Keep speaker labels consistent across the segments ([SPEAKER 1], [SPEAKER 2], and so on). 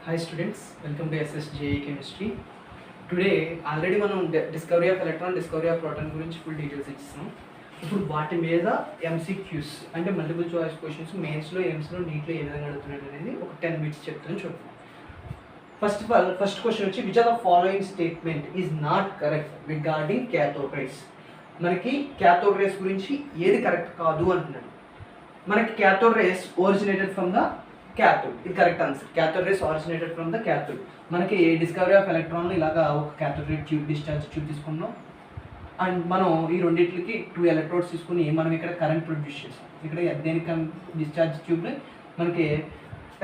[SPEAKER 1] Hi students, welcome to SSJE Chemistry. Today already మనం discovery of electron, discovery of proton గురించి full details ఇచ్చాం. ఇప్పుడు వాటి మీద ఎంసీక్యూస్ అంటే మల్టిపుల్ చాయిస్ క్వశ్చన్స్ మెయిన్స్లో, ఎయిమ్స్లో, నీట్లో ఏ విధంగా అడుగుతున్నారు అనేది ఒక 10 minutes చెప్తాను చూద్దాం. First of all first question వచ్చి which are the following statement is not correct regarding cathode rays. మనకి క్యాథోడ్ రేస్ గురించి ఏది కరెక్ట్ కాదు అంటున్నాడు. మనకి cathode rays originated from the cathode, ఇది correct answer. Cathode rays originated from the cathode. మనకి discovery of electron ఇలాగా ఒక cathode ray tube, discharge tube తీసుకున్నాం. అండ్ మనం ఈ రెండింటికి 2 ఎలక్ట్రోడ్స్ తీసుకుని మనం ఇక్కడ కరెంట్ ప్రొడ్యూస్ చేసాం. ఇక్కడ దేనికి డిశ్చార్జ్ ట్యూబ్ని మనకి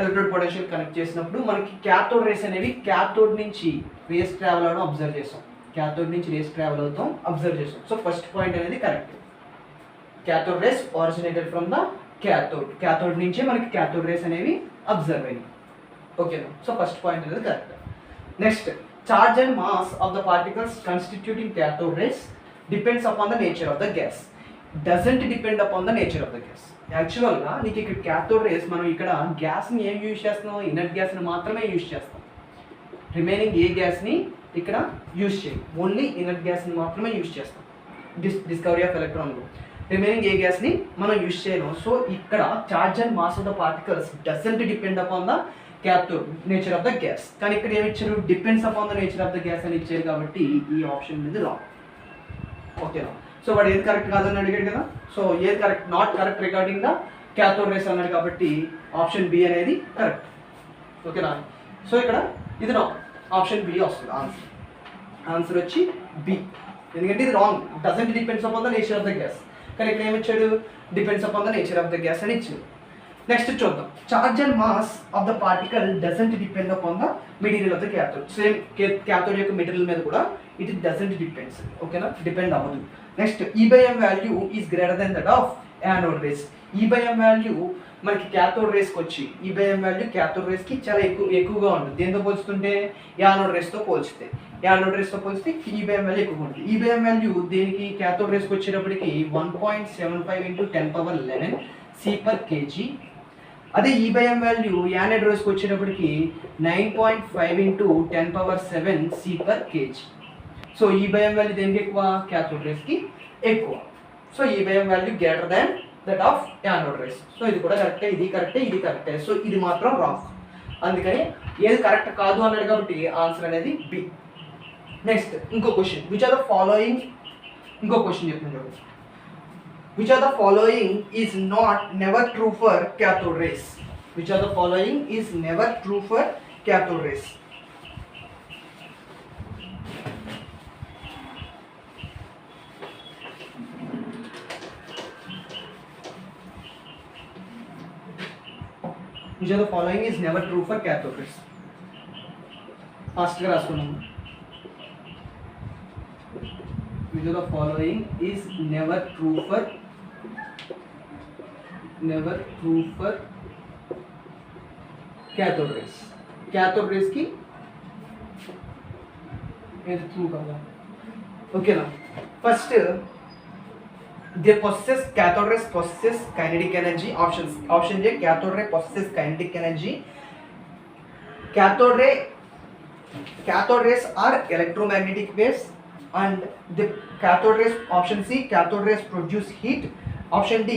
[SPEAKER 1] ఎలక్ట్రోడ్ పొటెన్షియల్ కనెక్ట్ చేసినప్పుడు మనకి క్యాథోడ్ రేస్ అనేవి క్యాథోడ్ నుంచి రేస్ ట్రావెల్ అవడం అబ్జర్వ్ చేసాం. క్యాథోడ్ నుంచి రేస్ ట్రావెల్ అవుతాం అబ్జర్వ్ చేసాం. సో ఫస్ట్ పాయింట్ అనేది correct. Cathode rays originated from the cathode. Cathode నుంచే మనకి క్యాథోడ్ రేస్ అనేవి అబ్జర్వ్ అయ్యాయి. ఓకేనా? సో ఫస్ట్ పాయింట్ అనేది correct. Next, charge and mass of the particles constituting cathode race depends upon the nature of the gas. Doesn't depend upon the nature of the gas. యాక్చువల్గా నీకు ఇక్కడ cathode race మనం ఇక్కడ గ్యాస్ని ఏం use చేస్తున్నాం? Inert గ్యాస్ని మాత్రమే యూజ్ చేస్తాం. రిమైనింగ్ ఏ గ్యాస్ని ఇక్కడ యూజ్ చేయం. ఓన్లీ ఇనర్ట్ గ్యాస్ని మాత్రమే యూజ్ చేస్తాం. డిస్కవరీ ఆఫ్ ఎలక్ట్రాన్లో రిమైనింగ్ ఏ గ్యాస్ని మనం యూజ్ చేయను. సో ఇక్కడ charge and mass of the particles doesn't depend upon the cathode nature of the gas. కానీ ఇక్కడ ఏమి ఇచ్చారు? Depends upon the nature of the gas అని ఇచ్చారు. కాబట్టి ఈ ఆప్షన్ అనేది రాంగ్. ఓకేనా? సో వాడు ఏది కరెక్ట్ కాదని అడిగాడు కదా. సో ఏది correct? Not correct regarding the cathode race అన్నాడు. కాబట్టి ఆప్షన్ బి అనేది కరెక్ట్. ఓకేనా? సో ఇక్కడ ఇది రాంగ్. ఆప్షన్ బి వస్తుంది ఆన్సర్. ఆన్సర్ వచ్చి బి. ఎందుకంటే ఇది wrong. Doesn't depends upon the nature of the gas. కానీ ఇక్కడ ఏమి ఇచ్చాడు? Depends upon the nature of the gas అని ఇచ్చాడు. నెక్స్ట్ చూద్దాం. Charge and mass of the particle doesn't depend upon the material of the cathode. Same cathode యొక్క material మీద కూడా ఇది డజంట్ డిపెండ్స్. ఓకేనా? డిపెండ్ అవ్వదు. Next, e by m value is greater than that of anode rays. E by m value మనకి cathode రేస్కి వచ్చి e by m value cathode రేస్కి చాలా ఎక్కువగా ఉంటుంది. దేంతో పోల్చుతుంటే? యానోడ్ రేస్తో పోల్చితే. యానోడ్ రేస్తో పోల్చితే ఈబైఎం వాల్యూ ఎక్కువగా ఉంటుంది. ఈబైఎం వాల్యూ దేనికి? క్యాథోడ్ రేస్కి వచ్చేటప్పటికి 1.75 × 10⁻11 C/kg. అదే ఈబైఎం వాల్యూ యానోడ్ రేస్కి వచ్చేటప్పటికి 9.5 × 10⁻7 C/kg. సో ఈబైఎం వాల్యూ దేనికి ఎక్కువ? క్యాథోడ్ రేస్కి ఎక్కువ. So e by m value greater than that of anode rays. So ఇది కూడా కరెక్టే, ఇది కరెక్టే, ఇది కరెక్టే. సో ఇది మాత్రం రాంగ్. అందుకని ఏది కరెక్ట్ కాదు అన్నాడు కాబట్టి ఆన్సర్ అనేది బి. నెక్స్ట్ ఇంకో question. Which are the following, ఇంకో క్వశ్చన్ చెప్తున్నాడు. Which are the following is never true for cathode rays. Which are the following is never true for cathode rays. Which of the following is never true for cathode rays? Fast గా రాసుకున్నాము. Which of the following is never true for cathode rays? Cathode rays की ఏది true కాదా? ఓకేనా? First, they possess, cathode rays possess kinetic energy. Option J, cathode ray possesses kinetic energy. Cathode rays are electromagnetic waves, and the cathode rays, option C, cathode rays produce heat. Option D,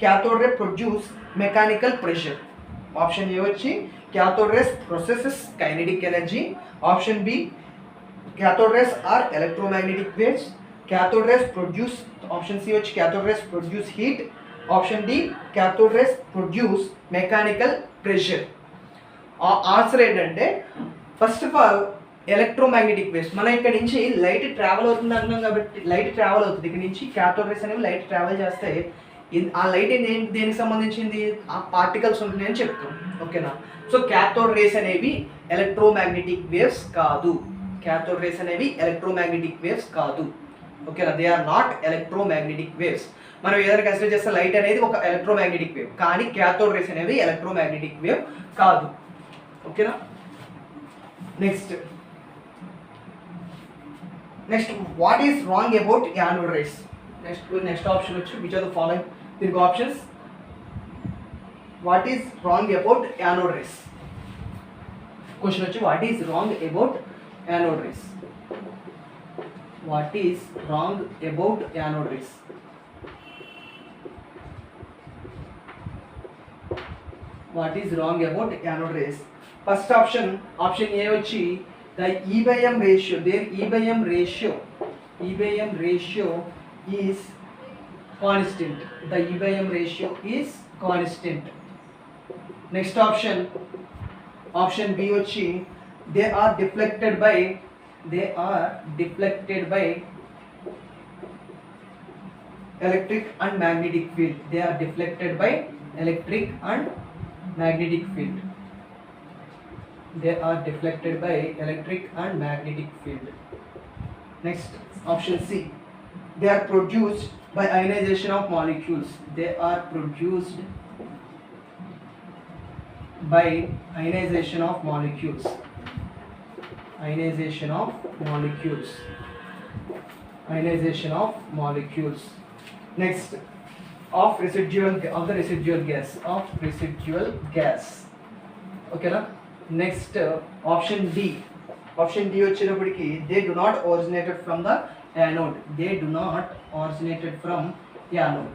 [SPEAKER 1] cathode ray produce mechanical pressure. Option A వచ్చి cathode rays possesses kinetic energy. Option B, cathode rays are electromagnetic waves. Cathode rays produce, option C which cathode rays produce heat. Option D, cathode rays produce mechanical pressure. Answer ఏంటంటే first of all electromagnetic waves. మనం ఇక్కడ నుంచి light travel అవుతుంది అంటున్నాం కాబట్టి light travel అవుతుంది. ఇక్కడ నుంచి క్యాథోడ్ రేస్ అనేవి లైట్ ట్రావెల్ చేస్తే ఆ లైట్ దేనికి సంబంధించింది? ఆ పార్టికల్స్ ఉంటున్నాయని చెప్తాం. ఓకేనా? సో క్యాథోడ్ రేస్ అనేవి ఎలక్ట్రోమాగ్నెటిక్ వేవ్స్ కాదు. క్యాథోడ్ రేస్ అనేవి ఎలక్ట్రోమాగ్నెటిక్ వేవ్స్ కాదు. ఓకేనా? They are not electromagnetic waves. మనం ఏదైనా కన్సిడర్ చేస్తే లైట్ అనేది ఒక ఎలక్ట్రోమాగ్నెటిక్ వేవ్, కానీ క్యాథోడ్ రేస్ అనేవి ఎలక్ట్రోమాగ్నెటిక్ వేవ్ కాదు. ఓకేనా? Next, what is wrong about anode rays? Next option వచ్చి విచ్ ఆర్ ద ఫాలోయింగ్. దీనికి options What is wrong about anode rays? Question వచ్చి what is wrong about anode race. What is wrong about anode race. What is wrong about anode race. First option A వచ్చి the E/M ratio, their E/M ratio is constant. The E/M ratio is constant. Next option B వచ్చి they are deflected by electric and magnetic field. They are deflected by electric and magnetic field. They are deflected by electric and magnetic field. Next, option C. They are produced by ionization of molecules. They are produced by ionization of molecules. Ionization of molecules. Ionization of molecules. Next, of the residual gas. Okay, na? Next, option D వచ్చేటప్పటికి they do not originated from the anode. They do not originated from anode.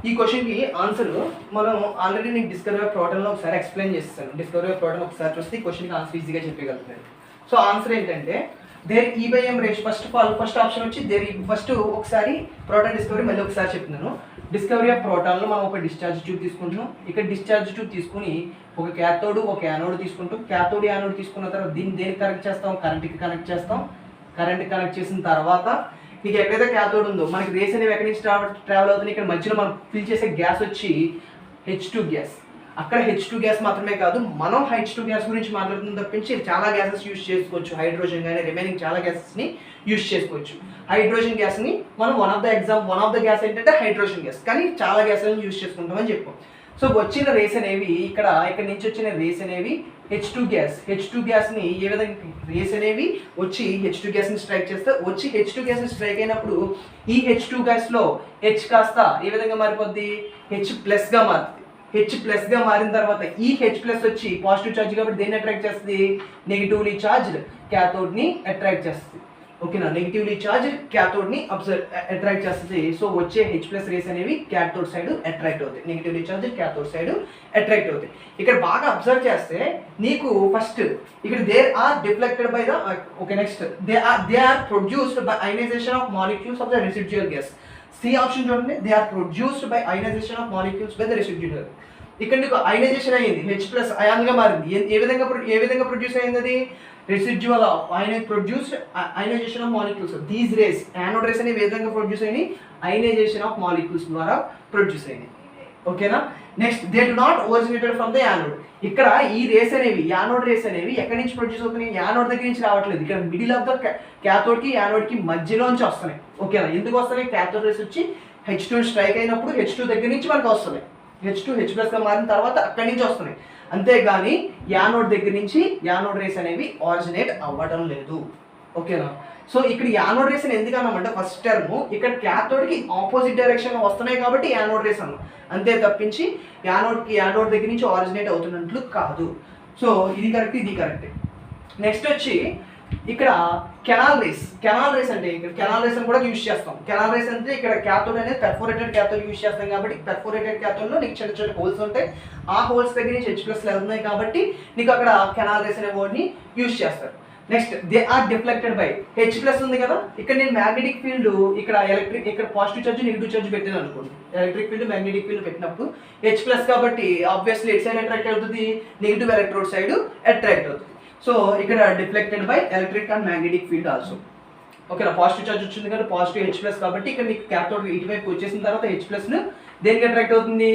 [SPEAKER 1] ఈ క్వశ్చన్కి answer మనం already నేను discovery of ప్రోటాన్లో ఒకసారి explain చేస్తాను. Discovery of proton ఒకసారి చూస్తే ఈ క్వశ్చన్కి ఆన్సర్ ఈజీగా చెప్పగలుగుతాను. సో ఆన్సర్ ఏంటంటే there E/M ratio. First option వచ్చి ఫస్ట్ ఒకసారి ప్రోటాన్ డిస్కవరీ మళ్ళీ ఒకసారి చెప్తున్నాను. డిస్కవరీ ఆఫ్ ప్రోటాన్లో మనం ఒక డిశ్చార్జ్ ట్యూబ్ తీసుకుంటున్నాం. ఇక్కడ డిశ్చార్జ్ ట్యూబ్ తీసుకుని ఒక క్యాథోడ్ ఒక యానోడ్ తీసుకుంటాం. క్యాథోడ్ యానోడ్ తీసుకున్న తర్వాత దేనికి కనెక్ట్ చేస్తాం? కరెంట్కి కనెక్ట్ చేస్తాం. కరెంట్ కనెక్ట్ చేసిన తర్వాత ఇక ఎక్కడైతే క్యాథోడ్ ఉందో మనకి రేస్ అనేవి ఎక్కడి నుంచి ట్రావెల్ అవుతుంది. ఇక్కడ మధ్యలో మనం ఫిల్ చేసే గ్యాస్ వచ్చి H2 గ్యాస్. అక్కడ H2 గ్యాస్ మాత్రమే కాదు, మనం H2 గ్యాస్ గురించి మాట్లాడుతున్న తప్పించి చాలా గ్యాసెస్ యూజ్ చేసుకోవచ్చు. హైడ్రోజన్ కానీ రిమైనింగ్ చాలా గ్యాసెస్ని యూజ్ చేసుకోవచ్చు. హైడ్రోజన్ గ్యాస్ని మనం వన్ ఆఫ్ ద గ్యాస్ ఏంటంటే హైడ్రోజన్ గ్యాస్, కానీ చాలా గ్యాసెస్ని యూజ్ చేసుకుంటామని చెప్పాం. సో వచ్చిన రేస్ అనేవి ఇక్కడ నుంచి వచ్చిన రేస్ అనేవి H2 గ్యాస్ని ఏ విధంగా రేస్ అనేవి వచ్చి H2 గ్యాస్ని స్ట్రైక్ చేస్తే వచ్చి H2 గ్యాస్ని స్ట్రైక్ అయినప్పుడు ఈ H2 గ్యాస్లో H కాస్త ఏ విధంగా మారిపోద్ది? H+గా మారుతుంది. H+గా మారిన తర్వాత ఈ H+ వచ్చి పాజిటివ్ ఛార్జ్ కాబట్టి దేన్ని అట్రాక్ట్ చేస్తుంది? నెగిటివ్లీ ఛార్జ్డ్ క్యాథోడ్ని అట్రాక్ట్ చేస్తుంది. ఓకేనా? నెగిటివ్లీ ఛార్జ్ క్యాథోడ్ని అట్రాక్ట్ చేస్తుంది. సో వచ్చే H+ రేస్ అనేవి క్యాథోడ్ సైడ్ అట్రాక్ట్ అవుతాయి. Negatively charge cathode side attract అవుతాయి. ఇక్కడ బాగా అబ్జర్వ్ చేస్తే నీకు ఫస్ట్ ఇక్కడ they are deflected by the next they are produced by ionization of molecules of the residual gas. C option చూడండి, they are produced by ionization of molecules by the residual. ఇక్కడ నీకు ionisation అయ్యింది, H+ అయాన్గా మారింది. ఏ విధంగా produce అయింది? అది residual produced ionization of molecules. These rays anode rays అనే విధంగా ప్రొడ్యూస్ అయినాయి, అయనైజేషన్ ఆఫ్ మాలిక్యూల్స్ ద్వారా ప్రొడ్యూస్ అయినాయి. ఓకేనా? Next, they do not originated from the anode. ఇక్కడ ఈ రేస్ అనేవి యానోడ్ రేస్ అనేవి ఎక్కడి నుంచి ప్రొడ్యూస్ అవుతున్నాయి? యానోడ్ దగ్గర నుంచి రావట్లేదు. ఇక్కడ మిడిల్ ఆఫ్ ద క్యాథోడ్కి యానోడ్కి మధ్యలోంచి వస్తున్నాయి. ఓకేనా? ఎందుకు వస్తున్నాయి? క్యాథోడ్ రేస్ వచ్చి H2 స్ట్రైక్ అయినప్పుడు H2 దగ్గర నుంచి మనకు వస్తున్నాయి. H2 H+గా మారిన తర్వాత అక్కడి నుంచి వస్తున్నాయి. అంతేగాని యానోడ్ దగ్గర నుంచి యానోడ్ రేస్ అనేవి ఆరిజినేట్ అవ్వడం లేదు. ఓకేనా? సో ఇక్కడ యానోడ్ రేస్ అని ఎందుకు అన్నామంటే ఫస్ట్ టర్మ్ ఇక్కడ క్యాథోడ్కి ఆపోజిట్ డైరెక్షన్లో వస్తున్నాయి కాబట్టి యానోడ్ రేస్ అన్నాం. అంతే తప్పించి యానోడ్ దగ్గర నుంచి ఆరిజినేట్ అవుతున్నట్లు కాదు. సో ఇది కరెక్ట్, ఇది కరెక్ట్. నెక్స్ట్ వచ్చి ఇక్కడ కెనాల్ రేస్ అంటే ఇక్కడ కెనాల్ రేస్ అని కూడా యూజ్ చేస్తాం. కెనాల్ రేస్ అంటే ఇక్కడ క్యాథోడ్ అనేది పెర్ఫోరేటెడ్ క్యాథోడ్ యూజ్ చేస్తాం కాబట్టి పెర్ఫోరేటెడ్ క్యాథోడ్లో నీకు చిన్న చిన్న హోల్స్ ఉంటాయి. ఆ హోల్స్ దగ్గర నుంచి H+ ఉన్నాయి కాబట్టి నీకు అక్కడ కెనాల్ రేస్ అనే వర్డ్ని యూజ్ చేస్తారు. Next, they are deflected by H+ ఉంది కదా, ఇక్కడ నేను మ్యాగ్నెటిక్ ఫీల్డ్ ఇక్కడ ఇక్కడ పాజిటివ్ ఛార్జ్ నెగిటివ్ ఛార్జ్ పెట్టాను అనుకోండి. ఎలక్ట్రిక్ ఫీల్డ్ మ్యాగ్నెటిక్ ఫీల్డ్ పెట్టినప్పుడు H+ కాబట్టి ఆబ్వియస్లీ ఎట్ సైడ్ అట్రాక్ట్ అవుతుంది, నెగిటివ్ ఎలక్ట్రోడ్ సైడ్ అట్రాక్ట్ అవుతుంది. సో ఇక్కడ deflected by electric and magnetic field also. ఓకేనా? పాజిటివ్ ఛార్జ్ వచ్చింది కదా, పాజిటివ్ H+ కాబట్టి ఇక్కడ నీకు క్యాథోడ్ ఇటువైపు వచ్చేసిన తర్వాత H+ను దేనికి అట్రాక్ట్ అవుతుంది?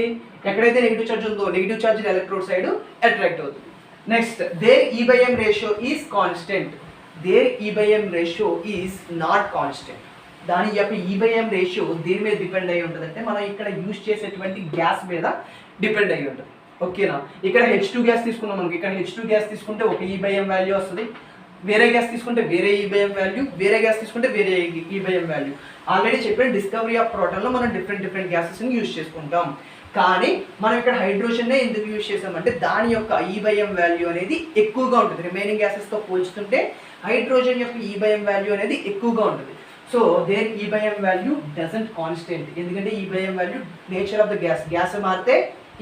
[SPEAKER 1] ఎక్కడైతే నెగిటివ్ ఛార్జ్ ఉందో negative charge electrode side attract అవుతుంది. Next, there E/M ratio is constant. There E/M ratio is not constant. దాని యొక్క E/M రేషియో దేని మీద డిపెండ్ అయ్యి ఉంటుంది అంటే మనం ఇక్కడ యూజ్ చేసేటువంటి గ్యాస్ మీద డిపెండ్ అయ్యి ఉంటుంది. ఓకేనా? ఇక్కడ H2 గ్యాస్ తీసుకున్నాం, మనకి ఇక్కడ H2 గ్యాస్ తీసుకుంటే ఒక E/M వాల్యూ వస్తుంది. వేరే గ్యాస్ తీసుకుంటే వేరే ఈబైఎం వాల్యూ, వేరే గ్యాస్ తీసుకుంటే వేరే ఈబైఎం వాల్యూ. ఆల్రెడీ చెప్పిన డిస్కవరీ ఆఫ్ ప్రోటాన్లో మనం డిఫరెంట్ గ్యాసెస్ని యూజ్ చేసుకుంటాం. కానీ మనం ఇక్కడ హైడ్రోజన్నే ఎందుకు యూజ్ చేసామంటే దాని యొక్క ఈబైఎం వాల్యూ అనేది ఎక్కువగా ఉంటుంది. రిమైనింగ్ గ్యాసెస్తో పోల్చుతుంటే హైడ్రోజన్ యొక్క ఈబైఎం వాల్యూ అనేది ఎక్కువగా ఉంటుంది. So there e by m value doesn't constant. ఎందుకంటే e by m value nature of the gas మారితే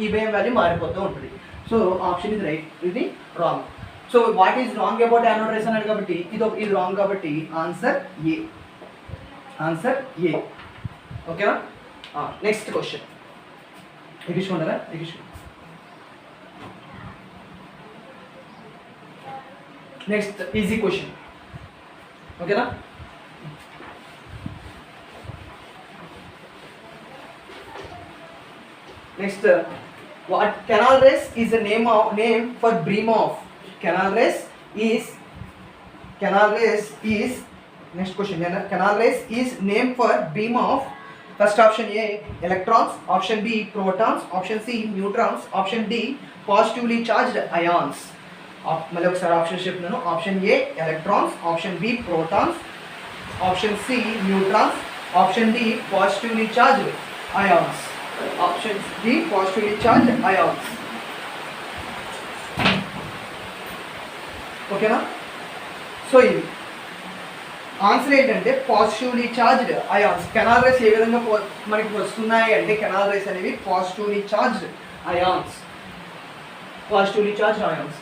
[SPEAKER 1] ఈబైఎం వాల్యూ మారిపోతూ ఉంటుంది. సో ఆప్షన్ ఇది రైట్, ఇది wrong. So what is wrong about anode rays అన్నాడు కాబట్టి ఇది రాంగ్ కాబట్టి ఆన్సర్ ఏ. Answer A. ఓకేనా? నెక్స్ట్ క్వశ్చన్ ఎక్కించుకుంటారా? Next easy question. ఓకేనా? Next, what canal race is a name for bream of. Canal race is next question. Canal race is name for beam of. First option A electrons, option B protons, option C neutrons, option D positively charged ions. మళ్ళీ ఒకసారి option చెప్తున్నాను. Option A electrons, option B protons, option C neutrons, option D positively charged ions. Option D positively charged ions. ఓకేనా? So ఇది answer ఏంటంటే positively charged ions. Canal rays ఏ విధంగా మనకి వస్తున్నాయి అంటే కెనాల్ రేస్ అనేవి positively charged ions. Positively charged ions.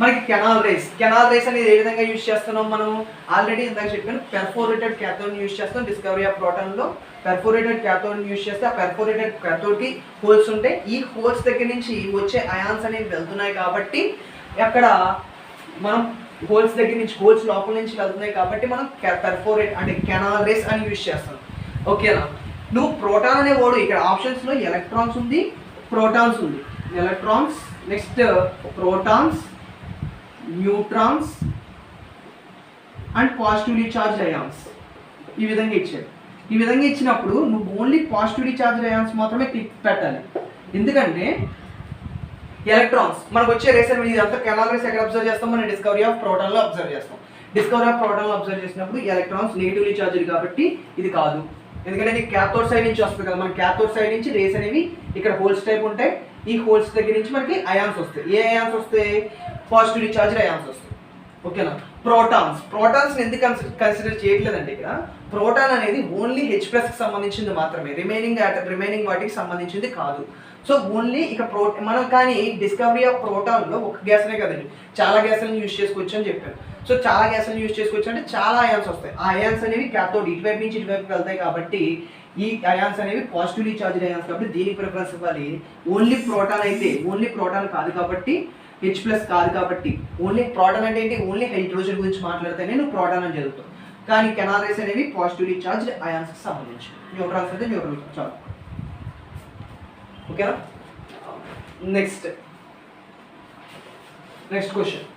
[SPEAKER 1] మనకి కెనాల్ రేస్ అనేది ఏ విధంగా యూజ్ చేస్తున్నాం మనం ఆల్రెడీ ఇందాక చెప్పాను. పెర్ఫోరేటెడ్ క్యాథోడ్ యూజ్ చేస్తాం. డిస్కవరీ ఆఫ్ ప్రోటాన్లో పెర్ఫోరేటెడ్ క్యాథోడ్ యూజ్ చేస్తే ఆ పెర్ఫోరేటెడ్ క్యాథోడ్కి హోల్స్ ఉంటాయి. ఈ హోల్స్ దగ్గర నుంచి వచ్చే అయాన్స్ అనేవి వెళ్తున్నాయి కాబట్టి అక్కడ మనం హోల్స్ దగ్గర నుంచి హోల్స్ లోపల నుంచి వెళ్తున్నాయి కాబట్టి మనం పెర్ఫోరేట్ అంటే కెనాల్ రేస్ అని యూజ్ చేస్తాం. ఓకేనా? నువ్వు ప్రోటాన్ అనే వర్డ్ ఇక్కడ ఆప్షన్స్లో ఎలక్ట్రాన్స్ ఉంది, ప్రోటాన్స్ ఉంది. Electrons, next protons, neutrons and positively charged ions ఈ విధంగా ఇచ్చాడు. ఈ విధంగా ఇచ్చినప్పుడు నువ్వు ఓన్లీ పాజిటివ్లీ చార్జ్డ్ అయాన్స్ మాత్రమే క్లిక్ పెట్టాలి. ఎందుకంటే ఎలక్ట్రాన్స్ మనకు వచ్చే రేస్ అనేది ఇదంతా కెనాల్ రేస్ ఎక్కడ అబ్జర్వ్ చేస్తాం? మనం డిస్కవరీ ఆఫ్ ప్రోటాన్లో అబ్జర్వ్ చేస్తాం. డిస్కవరీ ఆఫ్ ప్రోటాన్లో అబ్జర్వ్ చేసినప్పుడు ఎలక్ట్రాన్స్ నెగిటివ్లీ చార్జ్డ్ కాబట్టి ఇది కాదు. ఎందుకంటే ఇది క్యాథోడ్ సైడ్ నుంచి వస్తుంది కదా. మన క్యాథోడ్ సైడ్ నుంచి రేస్ అనేవి ఇక్కడ హోల్స్ టైప్ ఉంటాయి. ఈ హోల్స్ దగ్గర నుంచి మనకి అయాన్స్ వస్తాయి. ఏ అయాన్స్ వస్తాయి? పాజిటివ్లీ చార్జ్డ్ అయాన్స్ వస్తాయి. ఓకేనా? ప్రోటాన్స్ ఎందుకు కన్సిడర్ చేయట్లేదంటే ఇక్కడ ప్రోటాన్ అనేది ఓన్లీ H+ కి సంబంధించింది మాత్రమే, రిమైనింగ్ వాటికి సంబంధించింది కాదు. సో ఓన్లీ ఇక మనం కానీ డిస్కవరీ ఆఫ్ ప్రోటాన్లో ఒక గ్యాస్నే కదండి, చాలా గ్యాస్లను యూజ్ చేసుకోవచ్చు అని చెప్పాను. సో చాలా గ్యాస్లను యూజ్ చేసుకోవచ్చు అంటే చాలా అయాన్స్ వస్తాయి. ఆ అయాన్స్ అనేవి క్యాథోడ్ ఇటువైపు నుంచి ఇటువైపు వెళ్తాయి కాబట్టి ఈ అయాన్స్ అనేవి పాజిటివ్లీ చార్జ్డ్ అయాన్స్ కాబట్టి దీనికి ప్రిఫరెన్స్ ఇవ్వాలి. ఓన్లీ ప్రోటాన్ అయితే ఓన్లీ ప్రోటాన్ కాదు కాబట్టి H+ కాదు కాబట్టి ఓన్లీ ప్రోటాన్ అంటే ఏంటి? ఓన్లీ హైడ్రోజన్ గురించి మాట్లాడితేనే నువ్వు ప్రోటాన్ అని చదువుతావు. కానీ కెనాల్ రేస్ అనేవి పాజిటివ్లీ చార్జ్డ్ అయాన్స్కి సంబంధించి. న్యూట్రాన్స్ అయితే న్యూట్రల్ చాలు. ఓకేనా? Next question.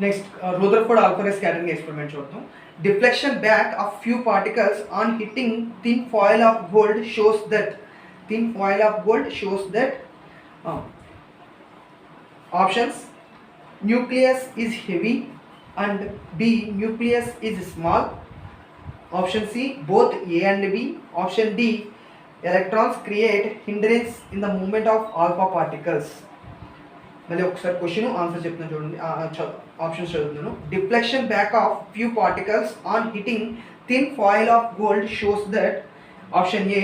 [SPEAKER 1] Next Rutherford alpha rays scattering experiment చూద్దాం. Deflection back of few particles on hitting thin foil of gold shows that options nucleus is heavy and B nucleus is small. Option C both A and B. Option D electrons create hindrance in the movement of alpha particles. మళ్ళీ ఒకసారి question answer చెప్తున్నాను చూడండి. Options చదువుతున్నాను. Deflection back of few particles on hitting thin foil of gold shows that option A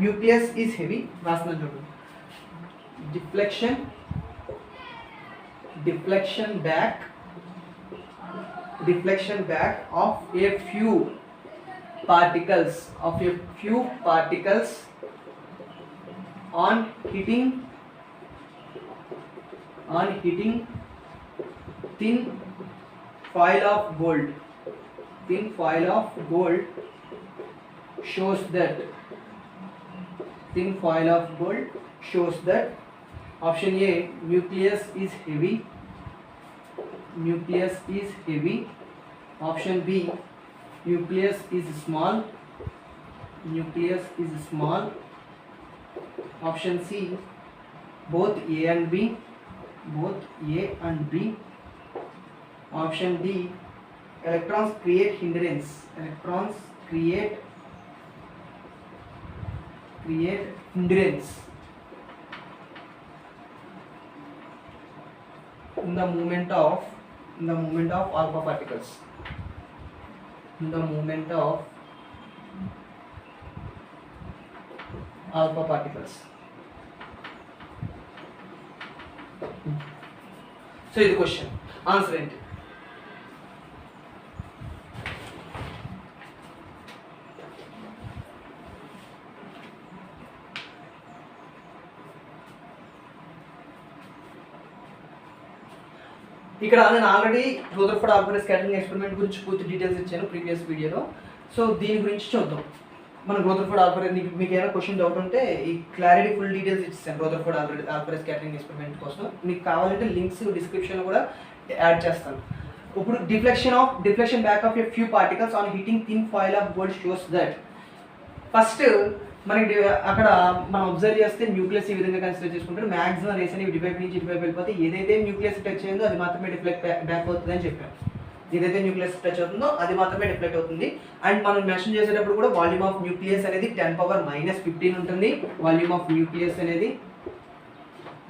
[SPEAKER 1] nucleus is heavy. రాస్తున్నాను చూడండి. Deflection back of a few particles on hitting thin foil of gold shows that option A nucleus is heavy. Option B nucleus is small. Option C, both A and B. Both A and B. Option D, electrons create hindrance. Electrons create hindrance in the movement of alpha particles. In the movement of alpha particles. So this question, answer it. ఇక్కడ నేను already Rutherford Albany scattering experiment గురించి పూర్తి details ఇచ్చాను previous వీడియోలో. So దీని గురించి చూద్దాం. మనం రూదర్ఫోర్డ్ ఆల్బనీ మీకు ఏమైనా క్వశ్చన్ డౌట్ ఉంటే ఈ క్లారిటీ ఫుల్ డీటెయిల్స్ ఇచ్చాను రూదర్ఫోర్డ్ ఆల్బనీ స్కాటరింగ్ ఎక్స్పెరిమెంట్ కోసం. మీకు కావాలంటే లింక్స్ డిస్క్రిప్షన్లో కూడా యాడ్ చేస్తాను. ఇప్పుడు deflection back of a few particles on heating thin foil of gold shows that. First మనకి అక్కడ మనం అబ్జర్వ్ చేస్తే న్యూక్లియస్ ఈ విధంగా కన్సిడర్ చేసుకుంటారు. మ్యాక్సిమం రేస్ అనేవి ఇటువైపు నుంచి ఇటువైపు వెళ్ళిపోతే ఏదైతే న్యూక్లియస్ టచ్ అయిందో అది మాత్రమే డిఫ్లెక్ట్ బ్యాక్ అవుతుంది అని చెప్పాను. ఏదైతే న్యూక్లియస్ టచ్ అవుతుందో అది మాత్రమే డిఫ్లెక్ట్ అవుతుంది. అండ్ మనం మెన్షన్ చేసేటప్పుడు కూడా వాల్యూమ్ ఆఫ్ న్యూక్లియస్ అనేది 10⁻⁻15 ఉంటుంది వాల్యూమ్ ఆఫ్ న్యూక్లియస్ అనేది.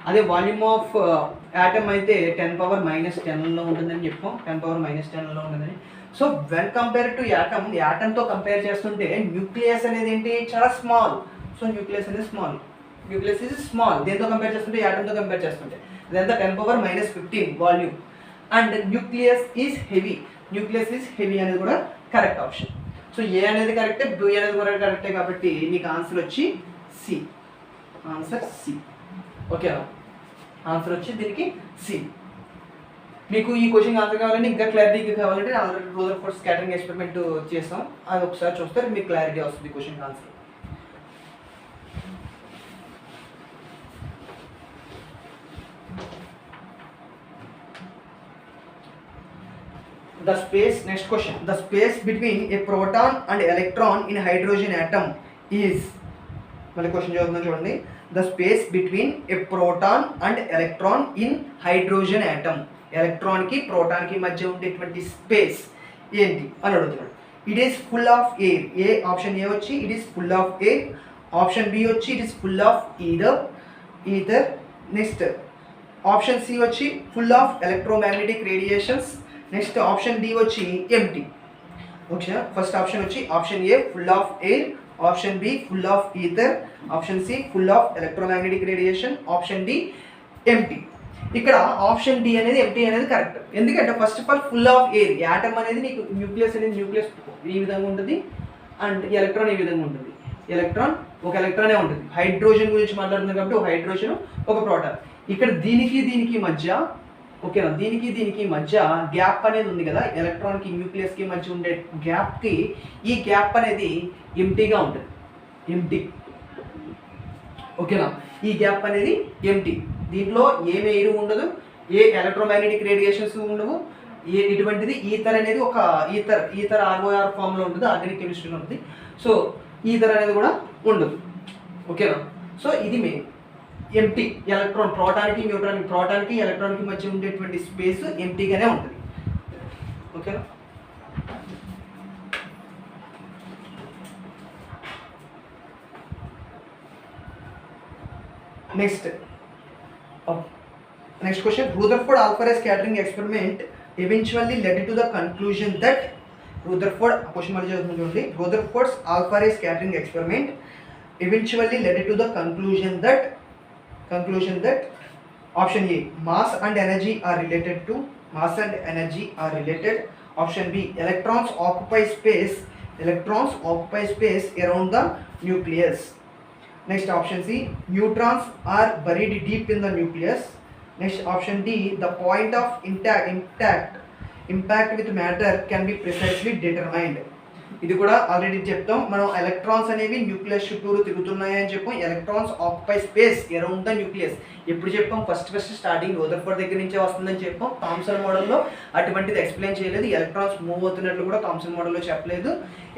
[SPEAKER 1] అదే వాల్యూమ్ ఆఫ్ యాటమ్ అయితే 10⁻−10లో ఉంటుందని చెప్పాం. 10⁻−10లో ఉంటుందని. సో వెన్ కంపేర్ టు యాటమ్తో కంపేర్ చేస్తుంటే న్యూక్లియస్ అనేది ఏంటి, చాలా స్మాల్. సో న్యూక్లియస్ అనేది స్మాల్. Nucleus is small. దేంతో కంపేర్ చేస్తుంటే యాటమ్తో కంపేర్ చేస్తుంటే ఇదంతా 10⁻−15 volume. And nucleus is heavy. Nucleus is heavy అనేది కూడా కరెక్ట్ ఆప్షన్. సో ఏ అనేది కరెక్టే, బి అనేది కూడా కరెక్టే. కాబట్టి మీకు ఆన్సర్ వచ్చి సి. Answer C. ఓకేనా? ఆన్సర్ వచ్చి దీనికి సి. మీకు ఈ క్వశ్చన్ ఆన్సర్ కావాలంటే ఇంకా క్లారిటీగా కావాలంటే ఆల్రెడీ రూదర్ఫోర్డ్ స్కాటరింగ్ ఎక్స్పెరిమెంట్ చేస్తాం. అది ఒకసారి చూస్తే మీకు క్లారిటీ వస్తుంది question answer. The space, next question, the space between a proton and electron in hydrogen atom is, మళ్ళీ క్వశ్చన్ చదువుతున్నాను చూడండి. The space between a proton and electron in hydrogen atom, ఎలక్ట్రాన్కి ప్రోటాన్కి మధ్య ఉండేటువంటి స్పేస్ ఏంటి అని అడుగుతున్నాడు. It is full of air. Option A వచ్చి it is full of air. Option B వచ్చి it is full of ether. Next option C వచ్చి full of electromagnetic radiations. Next option D వచ్చి empty. Okay, first option వచ్చి option A full of air, option B full of ether, option C full of electromagnetic radiation, option D ఎంటీ. ఇక్కడ option D అనేది empty అనేది correct. ఎందుకంటే first of all full of air. Atom అనేది నీకు nucleus ఈ విధంగా ఉంటుంది అండ్ ఎలక్ట్రాన్ ఈ విధంగా ఉంటుంది. ఒక ఎలక్ట్రానే ఉంటుంది. హైడ్రోజన్ గురించి మాట్లాడుతుంది కాబట్టి ఒక హైడ్రోజన్ ఒక ప్రోటాన్. ఇక్కడ దీనికి మధ్య, ఓకేనా, దీనికి మధ్య గ్యాప్ అనేది ఉంది కదా, ఎలక్ట్రాన్కి న్యూక్లియస్కి మధ్య ఉండే గ్యాప్కి ఈ గ్యాప్ అనేది ఎంటీగా ఉంటుంది. ఎంటీ. ఓకేనా, ఈ గ్యాప్ అనేది ఎంటీ. దీంట్లో ఏం ఎయిర్ ఉండదు, ఏ ఎలక్ట్రోమాగ్నెటిక్ రేడియేషన్స్ ఉండవు, ఇటువంటిది ఈథర్ అనేది ఒక ఈథర్ ఆర్ఓఆర్ ఫామ్లో ఉంటుంది, ఆర్గానిక్ కెమిస్ట్రీలో ఉంటుంది. సో ఈథర్ అనేది కూడా ఉండదు. ఓకేనా, సో ఇది మెయిన్ ఎంటీ. ఎలక్ట్రాన్ ప్రోటాన్కి ఎలక్ట్రాన్కి మధ్య ఉండేటువంటి స్పేస్ ఎంటీగానే ఉంటుంది. ఓకేనా. Next question, Rutherford Alpha scattering experiment eventually led to the conclusion that Rutherford's Alpha ray scattering experiment eventually led to the conclusion that option A, mass and energy are related. Option B, electrons occupy space around the nucleus. Next option C, neutrons are buried deep in the nucleus. Next option D, the point of impact with matter can be precisely determined. ఇది కూడా already చెప్తాం మనం. Electrons అనేవి nucleus చుట్టూరు తిరుగుతున్నాయి అని చెప్పాం. Electrons occupy space around the nucleus ఎప్పుడు చెప్పాం? ఫస్ట్ స్టార్టింగ్ రదర్ఫోర్డ్ దగ్గర నుంచే వస్తుందని చెప్పాం. థామ్సన్ మోడల్లో అటువంటిది ఎక్స్ప్లెయిన్ చేయలేదు. ఎలక్ట్రాన్స్ మూవ్ అవుతున్నట్లు కూడా థామ్సన్ మోడల్లో చెప్పలేదు.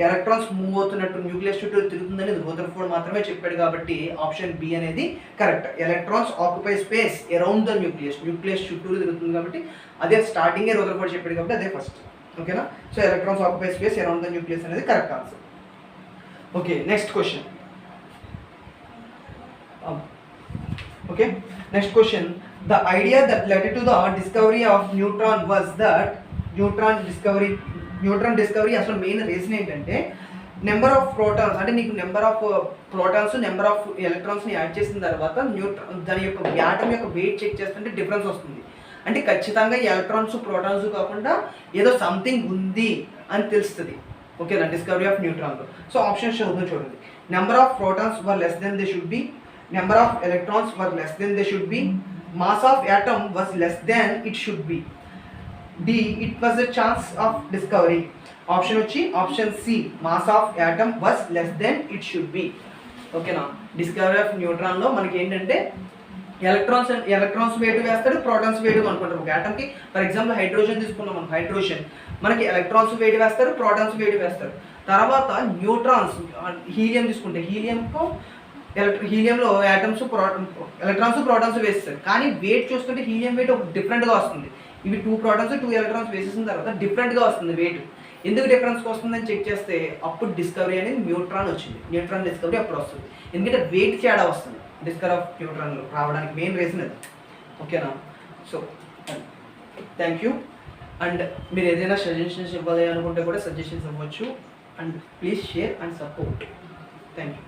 [SPEAKER 1] ఎలక్ట్రాన్స్ మూవ్ అవుతున్నట్టు న్యూక్లియస్ చుట్టూ తిరుగుతుందని రదర్ఫోర్డ్ మాత్రమే చెప్పాడు. కాబట్టి ఆప్షన్ బి అనేది correct. Electrons occupy space around the nucleus చుట్టూరు తిరుగుతుంది కాబట్టి అదే స్టార్టింగే రదర్ఫోర్డ్ చెప్పాడు కాబట్టి అదే ఫస్ట్. ఓకేనా? So electrons occupy space around the nucleus అనేది correct answer. Okay, next question. Okay, next question. The idea that led to the discovery of neutron was that neutron discovery అసలు మెయిన్ రీజన్ ఏంటంటే number of protons, అంటే నీకు number of protons number of ఎలక్ట్రాన్స్ని add చేసిన తర్వాత దాని యొక్క atom యొక్క వెయిట్ చెక్ చేస్తుంటే డిఫరెన్స్ వస్తుంది. అంటే ఖచ్చితంగా ఎలక్ట్రాన్స్ ప్రోటాన్స్ కాకుండా ఏదో సంథింగ్ ఉంది అని తెలుస్తుంది. ఓకేనా? డిస్కవరీ ఆఫ్ న్యూట్రాన్లో. సో ఆప్షన్ చదువుతుంది చూడండి. Number of protons were less than they should be, number of electrons were less than they should be, mass of atom was less than it should be, D it was the chance of discovery. Option వచ్చి option C, mass of atom was less than it should be. ఓకేనా? Discovery of న్యూట్రాన్లో మనకి ఏంటంటే electrons weight వేస్తాడు, protons weight అనుకుంటారు. ఒక యాటమ్కి for example hydrogen తీసుకున్నాం మనం. హైడ్రోజన్ మనకి ఎలక్ట్రాన్స్ వెయిట్ వేస్తారు, ప్రోటాన్స్ వెయిట్ వేస్తారు. తర్వాత న్యూట్రాన్స్, హీలియం తీసుకుంటే హీలియంలో యాటమ్స్ ఎలక్ట్రాన్స్ ప్రోటాన్స్ వేస్తారు. కానీ వెయిట్ చూస్తుంటే హీలియం వెయిట్ ఒక డిఫరెంట్గా వస్తుంది. ఇవి 2 ప్రోటాన్స్ 2 ఎలక్ట్రాన్స్ వేసేసిన తర్వాత డిఫరెంట్గా వస్తుంది వెయిట్. ఎందుకు డిఫరెన్స్ వస్తుందని చెక్ చేస్తే అప్పుడు డిస్కవరీ అనేది న్యూట్రాన్ వచ్చింది. న్యూట్రాన్ డిస్కవరీ అప్పుడు వస్తుంది. ఎందుకంటే వెయిట్ తేడా వస్తుంది డిస్కవరీ ఆఫ్ న్యూట్రాన్లో రావడానికి మెయిన్ రీజన్ అది. ఓకేనా? So thank you. అండ్ మీరు ఏదైనా సజెషన్స్ ఇవ్వాలి అనుకుంటే కూడా సజెషన్స్ ఇవ్వచ్చు. And please share and support. Thank you.